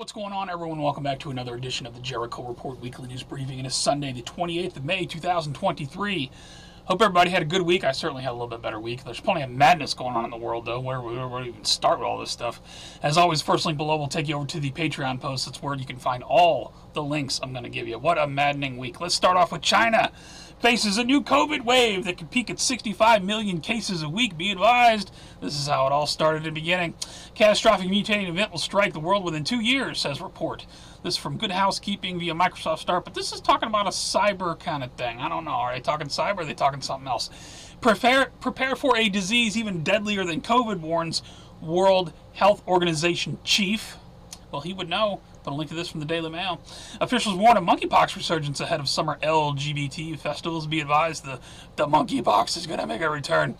What's going on, everyone? Welcome back to another edition of the Jericho Report Weekly News Briefing. It is Sunday, the 28th of May, 2023. Hope everybody had a good week. I certainly had a little bit better week. There's plenty of madness going on in the world, though. Where do we even start with all this stuff? As always, first link below will take you over to the Patreon post. That's where you can find all the links I'm going to give you. What a maddening week. Let's start off with China. Faces a new COVID wave that could peak at 65 million cases a week. Be advised, this is how it all started in the beginning. Catastrophic mutating event will strike the world within 2 years, says report. This is from Good Housekeeping via Microsoft Start, but this is talking about a cyber kind of thing. I don't know. Are they talking cyber or are they talking something else? Prepare for a disease even deadlier than COVID, warns World Health Organization chief. Well, he would know. Put a link to this from the Daily Mail. Officials warn of monkeypox resurgence ahead of summer LGBT festivals. Be advised, the monkeypox is going to make a return.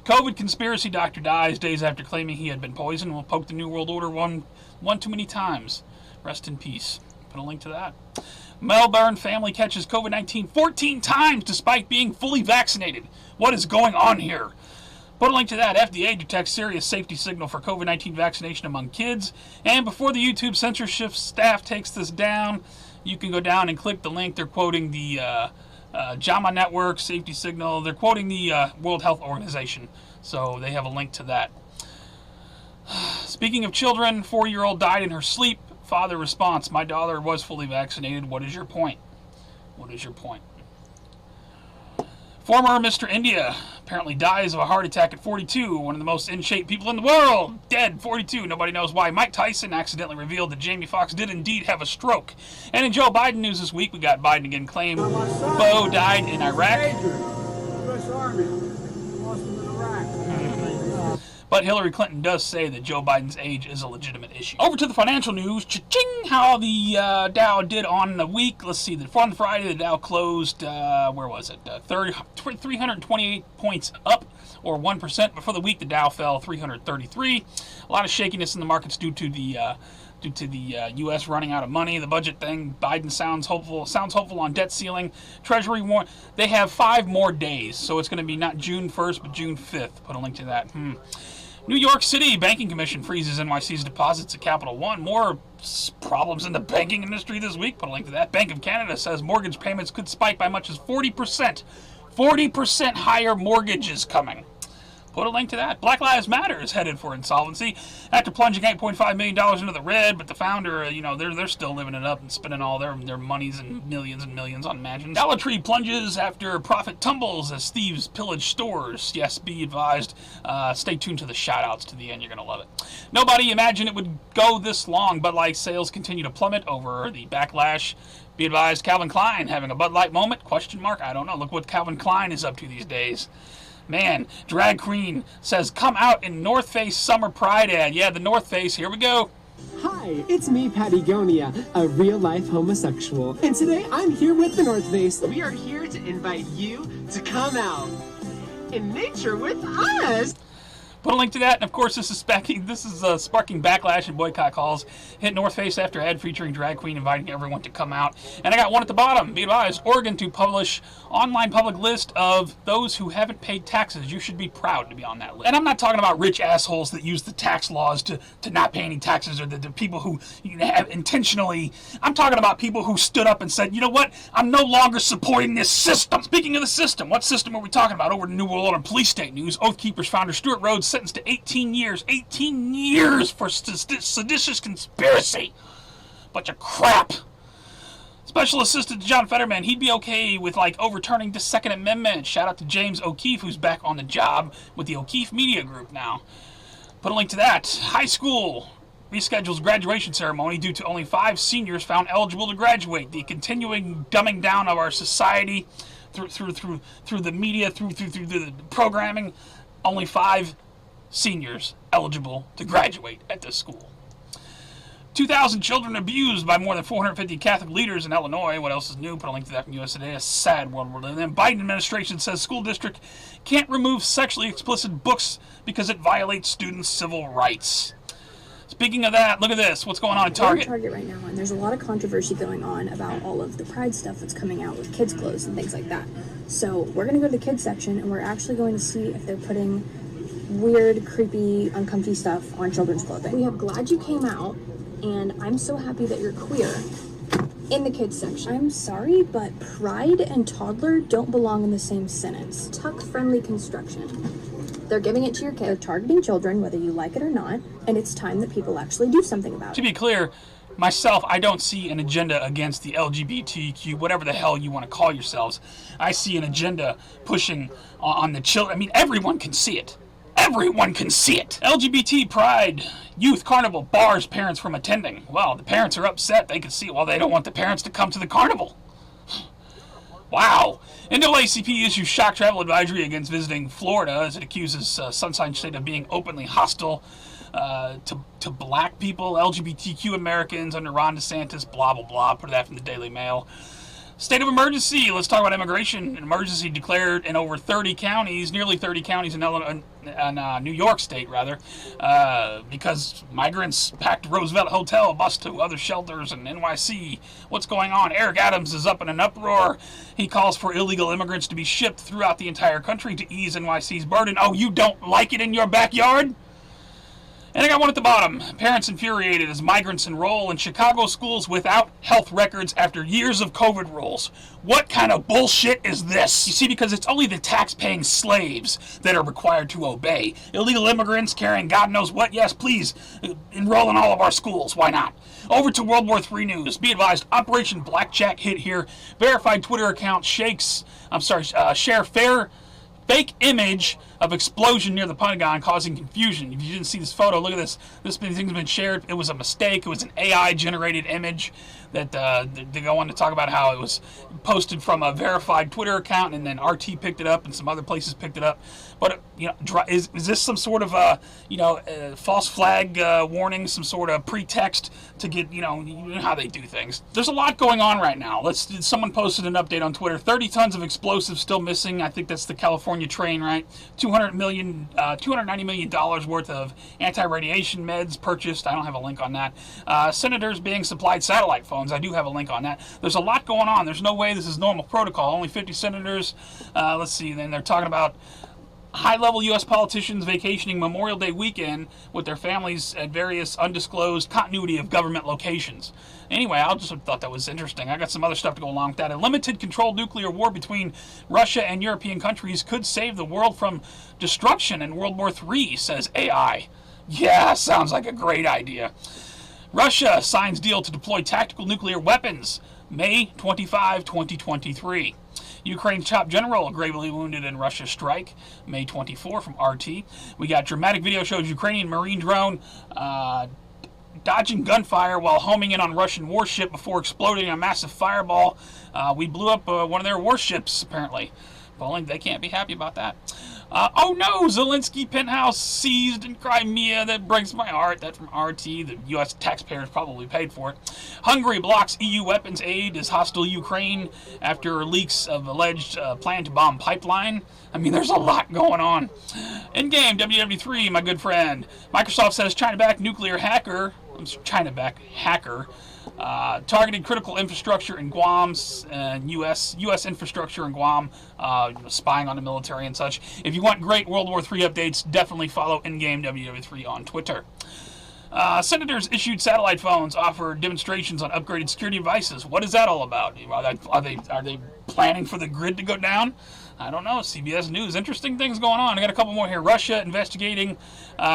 COVID conspiracy doctor dies days after claiming he had been poisoned. Will poke the New World Order one too many times. Rest in peace. Put a link to that. Melbourne family catches COVID-19 14 times despite being fully vaccinated. What is going on here? Put a link to that. FDA detects serious safety signal for COVID-19 vaccination among kids. And before the YouTube censorship staff takes this down, you can go down and click the link. They're quoting the JAMA Network safety signal. They're quoting the World Health Organization. So they have a link to that. Speaking of children, 4-year-old died in her sleep. Father response, my daughter was fully vaccinated. What is your point? What is your point? Former Mr. India apparently dies of a heart attack at 42. One of the most in-shape people in the world. Dead, 42. Nobody knows why. Mike Tyson accidentally revealed that Jamie Foxx did indeed have a stroke. And in Joe Biden news this week, we got Biden again claimed Bo died in Iraq. U.S. Army lost him in Iraq. But Hillary Clinton does say that Joe Biden's age is a legitimate issue. Over to the financial news. Cha-ching! How the Dow did on the week. Let's see. On Friday, the Dow closed, where was it? 328 points up, or 1%. But for the week, the Dow fell 333. A lot of shakiness in the markets due to the U.S. running out of money, the budget thing. Biden sounds hopeful on debt ceiling. Treasury warn they have 5 more days, so it's going to be not June 1st, but June 5th. Put a link to that. New York City Banking Commission freezes NYC's deposits at Capital One. More problems in the banking industry this week. Put a link to that. Bank of Canada says mortgage payments could spike by much as 40%. 40% higher mortgages coming. Put a link to that. Black Lives Matter is headed for insolvency after plunging $8.5 million into the red, but the founder, they're still living it up and spending all their monies and millions on mansions. Dollar Tree plunges after profit tumbles as thieves pillage stores. Yes, be advised. Stay tuned to the shout-outs to the end. You're going to love it. Nobody imagined it would go this long, Bud Light sales continue to plummet over the backlash. Be advised, Calvin Klein having a Bud Light moment? Question mark? I don't know. Look what Calvin Klein is up to these days. Man, Drag Queen says, come out in North Face Summer Pride ad. Yeah, the North Face. Here we go. Hi, it's me, Patagonia, a real-life homosexual. And today I'm here with the North Face. We are here to invite you to come out in nature with us. Put a link to that, and of course this is sparking backlash and boycott calls. Hit North Face after ad featuring Drag Queen inviting everyone to come out. And I got one at the bottom. Be advised, Oregon to publish online public list of those who haven't paid taxes. You should be proud to be on that list. And I'm not talking about rich assholes that use the tax laws to not pay any taxes, or the people who have intentionally. I'm talking about people who stood up and said, you know what, I'm no longer supporting this system. Speaking of the system, what system are we talking about? Over to New World Order Police State News. Oath Keepers founder Stuart Rhodes sentenced to 18 years for seditious conspiracy. Bunch of crap. Special Assistant to John Fetterman, he'd be okay with overturning the Second Amendment. Shout out to James O'Keefe, who's back on the job with the O'Keefe Media Group now. Put a link to that. High school reschedules graduation ceremony due to only 5 seniors found eligible to graduate. The continuing dumbing down of our society through the media, through the programming. Only 5 seniors eligible to graduate at this school. 2,000 children abused by more than 450 Catholic leaders in Illinois. What else is new? Put a link to that from USA Today. A sad world we're living in. Biden administration says school district can't remove sexually explicit books because it violates students' civil rights. Speaking of that, look at this. What's going on at Target? We're at Target right now, and there's a lot of controversy going on about all of the Pride stuff that's coming out with kids' clothes and things like that. So we're going to go to the kids section, and we're actually going to see if they're putting weird, creepy, uncomfy stuff on children's clothing. We have Glad You Came Out, and I'm so happy that you're queer in the kids section. I'm sorry, but pride and toddler don't belong in the same sentence. Tuck-friendly construction. They're giving it to your kid. They're targeting children, whether you like it or not, and it's time that people actually do something about it. To be clear, myself, I don't see an agenda against the LGBTQ, whatever the hell you want to call yourselves. I see an agenda pushing on the children. I mean, everyone can see it. Everyone can see it. LGBT pride, youth carnival bars parents from attending. Well, the parents are upset. They can see it. Well, they don't want the parents to come to the carnival. Wow. NAACP issues shock travel advisory against visiting Florida as it accuses Sunshine State of being openly hostile to black people, LGBTQ Americans under Ron DeSantis, blah, blah, blah. Put that from the Daily Mail. State of emergency. Let's talk about immigration. An emergency declared in over 30 counties, nearly 30 counties in New York State, rather, because migrants packed Roosevelt Hotel, bus to other shelters in NYC. What's going on? Eric Adams is up in an uproar. He calls for illegal immigrants to be shipped throughout the entire country to ease NYC's burden. Oh, you don't like it in your backyard? And I got one at the bottom. Parents infuriated as migrants enroll in Chicago schools without health records after years of COVID rules. What kind of bullshit is this? You see, because it's only the tax-paying slaves that are required to obey. Illegal immigrants carrying God knows what, yes, please, enroll in all of our schools. Why not? Over to World War III news. Be advised, Operation Blackjack hit here. Verified Twitter account share fake image of explosion near the Pentagon causing confusion. If you didn't see this photo, look at this. This thing's been shared. It was a mistake. It was an AI-generated image that they go on to talk about how it was posted from a verified Twitter account, and then RT picked it up, and some other places picked it up. But is this some sort of false flag warning, some sort of pretext to get you know how they do things? There's a lot going on right now. Someone posted an update on Twitter. 30 tons of explosives still missing. I think that's the California train, right? $290 million worth of anti-radiation meds purchased. I don't have a link on that. Senators being supplied satellite phones. I do have a link on that. There's a lot going on. There's no way this is normal protocol. Only 50 senators. Let's see. Then they're talking about high-level U.S. politicians vacationing Memorial Day weekend with their families at various undisclosed continuity of government locations. Anyway, I just thought that was interesting. I got some other stuff to go along with that. A limited controlled nuclear war between Russia and European countries could save the world from destruction in World War III, says AI. Yeah, sounds like a great idea. Russia signs deal to deploy tactical nuclear weapons, May 25, 2023. Ukraine's top general gravely wounded in Russia's strike, May 24 from RT. We got dramatic video shows Ukrainian Marine drone dodging gunfire while homing in on Russian warship before exploding in a massive fireball. We blew up one of their warships, apparently. Well, they can't be happy about that. Oh no, Zelensky penthouse seized in Crimea. That breaks my heart. That's from RT. The U.S. taxpayers probably paid for it. Hungary blocks EU weapons aid as hostile Ukraine after leaks of alleged plan to bomb pipeline. I mean, there's a lot going on. In-game, WW3, my good friend. Microsoft says China-backed nuclear hacker. China-backed hacker. Targeted critical infrastructure in Guam and U.S. infrastructure in Guam, spying on the military and such. If you want great World War III updates, definitely follow In-Game WW3 on Twitter. Senators issued satellite phones, offer demonstrations on upgraded security devices. What is that all about? Are they planning for the grid to go down? I don't know. CBS News. Interesting things going on. I got a couple more here. Russia investigating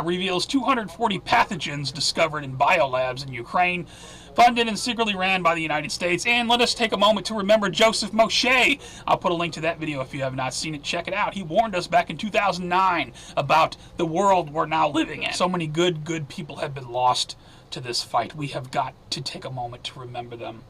reveals 240 pathogens discovered in biolabs in Ukraine, funded and secretly ran by the United States. And let us take a moment to remember Joseph Moshe. I'll put a link to that video if you have not seen it. Check it out. He warned us back in 2009 about the world we're now living in. So many good people have been lost to this fight. We have got to take a moment to remember them.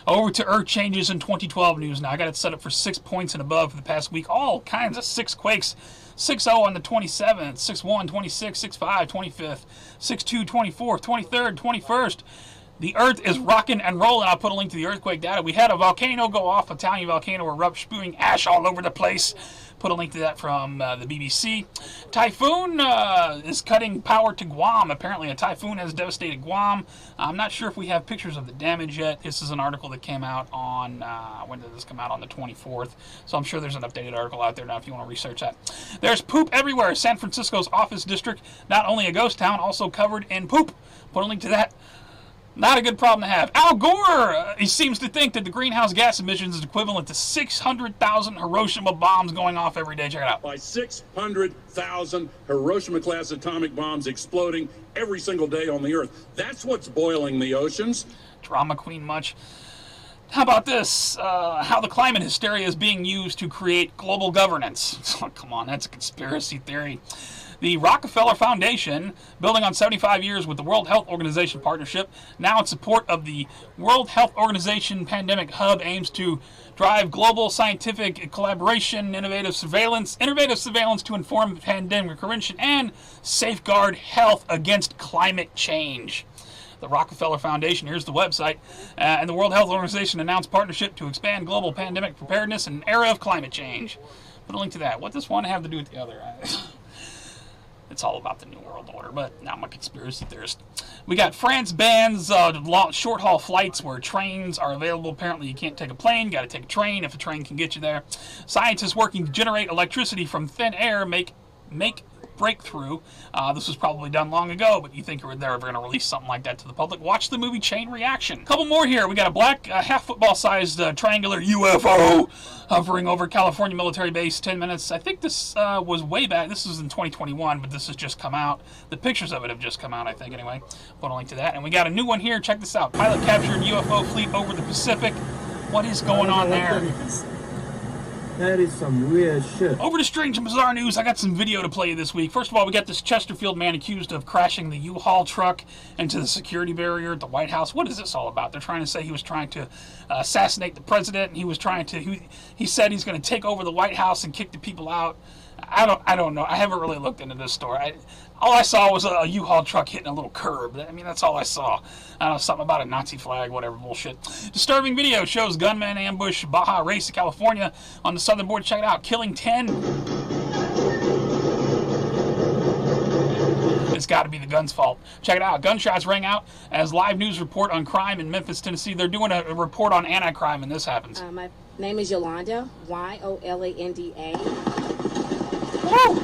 Over to Earth changes in 2012 news now. I got it set up for 6 points and above for the past week. All kinds of 6 quakes. 6-0 on the 27th, 6-1, 26th, 6-5, 25th, 6-2, 24th, 23rd, 21st. The Earth is rocking and rolling. I'll put a link to the earthquake data. We had a volcano go off, Italian volcano erupt, spewing ash all over the place. Put a link to that from the BBC. Typhoon is cutting power to Guam. Apparently a typhoon has devastated Guam. I'm not sure if we have pictures of the damage yet. This is an article that came out on, when did this come out? On the 24th. So I'm sure there's an updated article out there now if you want to research that. There's poop everywhere. San Francisco's office district, not only a ghost town, also covered in poop. Put a link to that Not a good problem to have. Al Gore, he seems to think that the greenhouse gas emissions is equivalent to 600,000 Hiroshima bombs going off every day. Check it out. By 600,000 Hiroshima-class atomic bombs exploding every single day on the Earth. That's what's boiling the oceans. Drama queen much. How about this? How the climate hysteria is being used to create global governance. Oh, come on, that's a conspiracy theory. The Rockefeller Foundation, building on 75 years with the World Health Organization partnership, now in support of the World Health Organization Pandemic Hub, aims to drive global scientific collaboration, innovative surveillance to inform pandemic prevention, and safeguard health against climate change. The Rockefeller Foundation, here's the website, and the World Health Organization announced partnership to expand global pandemic preparedness in an era of climate change. Put a link to that. What does one have to do with the other? It's all about the New World Order, but now I'm a conspiracy theorist. We got France bans short-haul flights where trains are available. Apparently, you can't take a plane, you got to take a train if a train can get you there. Scientists working to generate electricity from thin air make breakthrough. This was probably done long ago, but you think they're ever going to release something like that to the public? Watch the movie Chain Reaction. Couple more here. We got a black, half football-sized triangular UFO hovering over California military base. 10 minutes. I think this was way back. This was in 2021, but this has just come out. The pictures of it have just come out, I think, anyway. Put a link to that. And we got a new one here. Check this out. Pilot captured UFO fleet over the Pacific. What is going on there? That is some weird shit. Over to strange and bizarre news, I got some video to play you this week. First of all, we got this Chesterfield man accused of crashing the U-Haul truck into the security barrier at the White House. What is this all about? They're trying to say he was trying to assassinate the president, and he was trying to. He said he's going to take over the White House and kick the people out. I don't know. I haven't really looked into this story. All I saw was a U-Haul truck hitting a little curb. I mean, that's all I saw. I don't know, something about a Nazi flag, whatever bullshit. Disturbing video shows gunman ambush Baja Race, California on the southern border. Check it out. Killing 10. It's got to be the gun's fault. Check it out. Gunshots rang out as live news report on crime in Memphis, Tennessee. They're doing a report on anti-crime, and this happens. My name is Yolanda, Yolanda. Woo!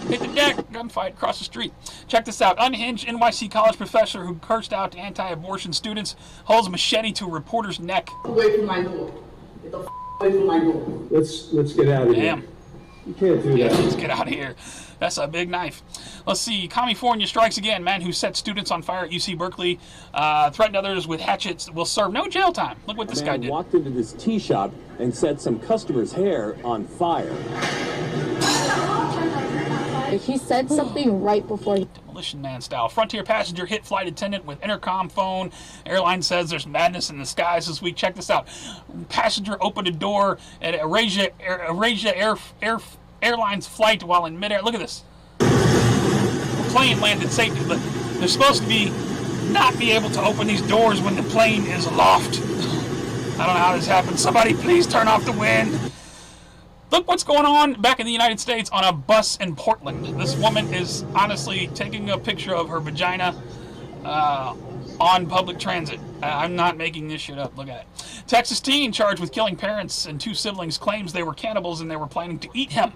Hit the deck. Gunfight across the street. Check this out. Unhinged NYC college professor who cursed out anti-abortion students holds machete to a reporter's neck. Away from my door. Get the away from my door. Let's get out of here. Damn. You can't do Yeah, that. let's get out of here. That's a big knife. Let's see. California strikes again. Man who set students on fire at UC Berkeley, threatened others with hatchets, will serve no jail time. Look what this guy did. Walked into this tea shop and set some customer's hair on fire. He said something right before he... Demolition Man style. Frontier passenger hit flight attendant with intercom phone. Airline says there's madness in the skies this week. Check this out. Passenger opened a door at Eurasia Airlines flight while in midair. Look at this. The plane landed safely, but they're supposed to not be able to open these doors when the plane is aloft. I don't know how this happened. Somebody please turn off the wind. Look what's going on back in the United States on a bus in Portland. This woman is honestly taking a picture of her vagina on public transit. I'm not making this shit up. Look at it. Texas teen charged with killing parents and 2 siblings claims they were cannibals and they were planning to eat him.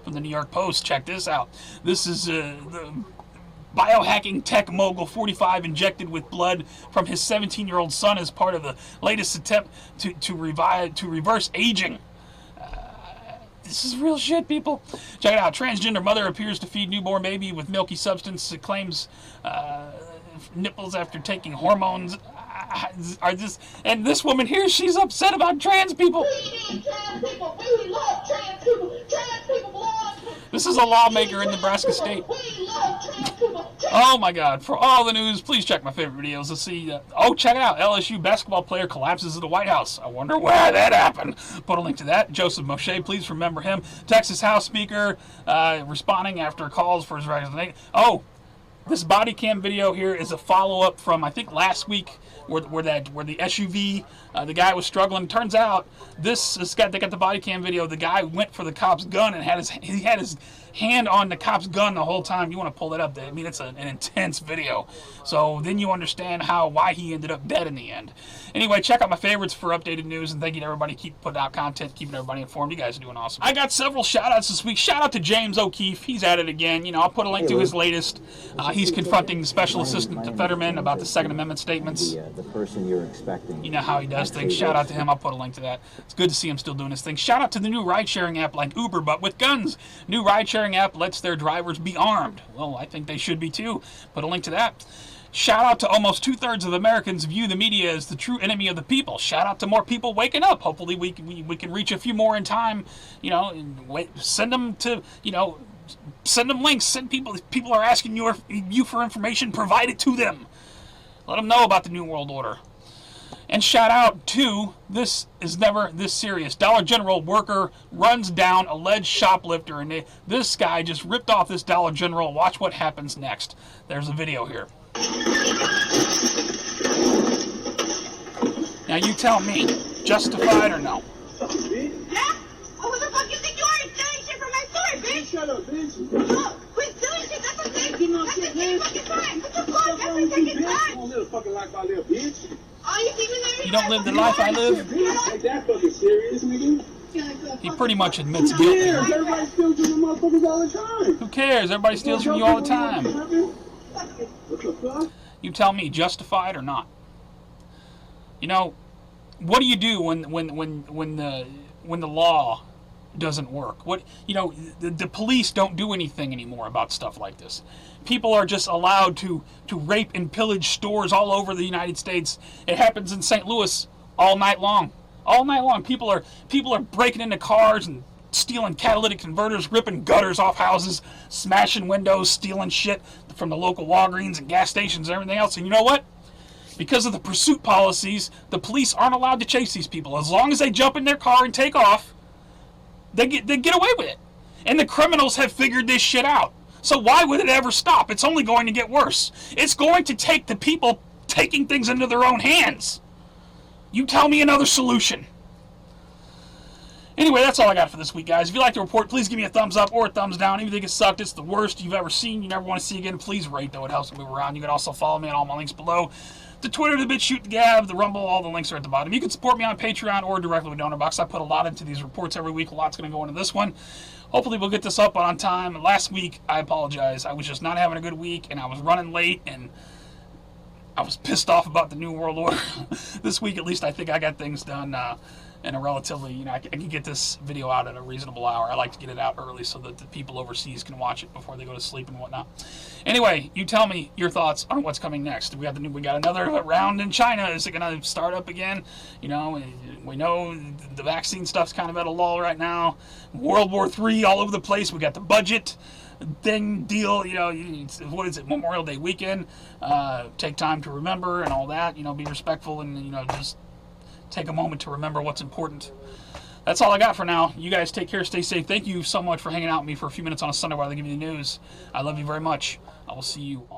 From the New York Post. Check this out. This is the biohacking tech mogul 45 injected with blood from his 17-year-old son as part of the latest attempt to reverse aging. This is real shit, people. Check it out. Transgender mother appears to feed newborn baby with milky substance. It claims nipples after taking hormones. And this woman here, she's upset about trans people. We need trans people. We love trans people. Trans people belong. This is a lawmaker in Nebraska State. We love trans people. Oh my God. For all the news, please check my favorite videos. Let's see. Check it out. LSU basketball player collapses at the White House. I wonder where that happened. Put a link to that. Joseph Moshe, please remember him. Texas House Speaker responding after calls for his resignation. This body cam video here is a follow-up from, I think, last week where the SUV, the guy was struggling. Turns out they got the body cam video. The guy went for the cop's gun and he had his hand on the cop's gun the whole time. You want to pull that up. I mean, it's an intense video. So then you understand why he ended up dead in the end. Anyway, check out my favorites for updated news, and thank you to everybody keep putting out content, keeping everybody informed. You guys are doing awesome. I got several shout-outs this week. Shout out to James O'Keefe. He's at it again. I'll put a link to his latest. he's confronting the Special Assistant to Fetterman about the Second Amendment statements. The person you're expecting. You know how he does things. Shout out to him. I'll put a link to that. It's good to see him still doing his thing. Shout out to the new ride-sharing app like Uber, but with guns. New ride-sharing app lets their drivers be armed. Well, I think they should be too. Put a link to that. Shout out to almost 2/3 of Americans view the media as the true enemy of the people. Shout out to more people waking up. Hopefully we can reach a few more in time. You know, and send them to, you know, send them links. Send people. If people are asking you for information, provide it to them. Let them know about the New World Order. And shout out to, this is never this serious, Dollar General worker runs down alleged shoplifter, and this guy just ripped off this Dollar General. Watch what happens next. There's a video here. Now you tell me, justified or no? Yeah? Oh, who the fuck you think you are? You're stealing shit from my store, bitch! Shut up, bitch. Look, quit stealing shit, that's the thing! That's the same fucking time! What the fuck? Every second time! I don't live the fucking life I live, bitch. All you think is You don't live the life I live? Ain't that fucking serious, nigga? He pretty much admits guilt. Yeah, everybody steals from the motherfuckers all the time. Who cares? Everybody steals from you all the time. What the fuck? You tell me, justified or not? You know, what do you do when the law doesn't work? What, you know, the police don't do anything anymore about stuff like this. People are just allowed to rape and pillage stores all over the United States. It happens in St. Louis all night long. All night long, people are breaking into cars and stealing catalytic converters, ripping gutters off houses, smashing windows, stealing shit from the local Walgreens and gas stations and everything else. And you know what? Because of the pursuit policies, the police aren't allowed to chase these people. As long as they jump in their car and take off, they get away with it. And the criminals have figured this shit out. So why would it ever stop? It's only going to get worse. It's going to take the people taking things into their own hands. You tell me another solution. Anyway, that's all I got for this week, guys. If you like the report, please give me a thumbs up or a thumbs down. If you think it sucked, it's the worst you've ever seen, you never want to see again, please rate, though. It helps me move around. You can also follow me on all my links below. The Twitter, the BitChute, the Gab, the Rumble, all the links are at the bottom. You can support me on Patreon or directly with DonorBox. I put a lot into these reports every week. A lot's going to go into this one. Hopefully we'll get this up on time. Last week, I apologize. I was just not having a good week, and I was running late, and I was pissed off about the New World Order. This week, at least, I think I got things done in a relatively, you know, I can get this video out at a reasonable hour. I like to get it out early so that the people overseas can watch it before they go to sleep and whatnot. Anyway, you tell me your thoughts on what's coming next. We got another round in China. Is it going to start up again? You know, we know the vaccine stuff's kind of at a lull right now. World War III all over the place. We got the budget deal, you know, what is it, Memorial Day weekend, take time to remember and all that, you know, be respectful and, you know, just take a moment to remember what's important. That's all I got for now. You guys take care, stay safe. Thank you so much for hanging out with me for a few minutes on a Sunday while they give you the news. I love you very much. I will see you on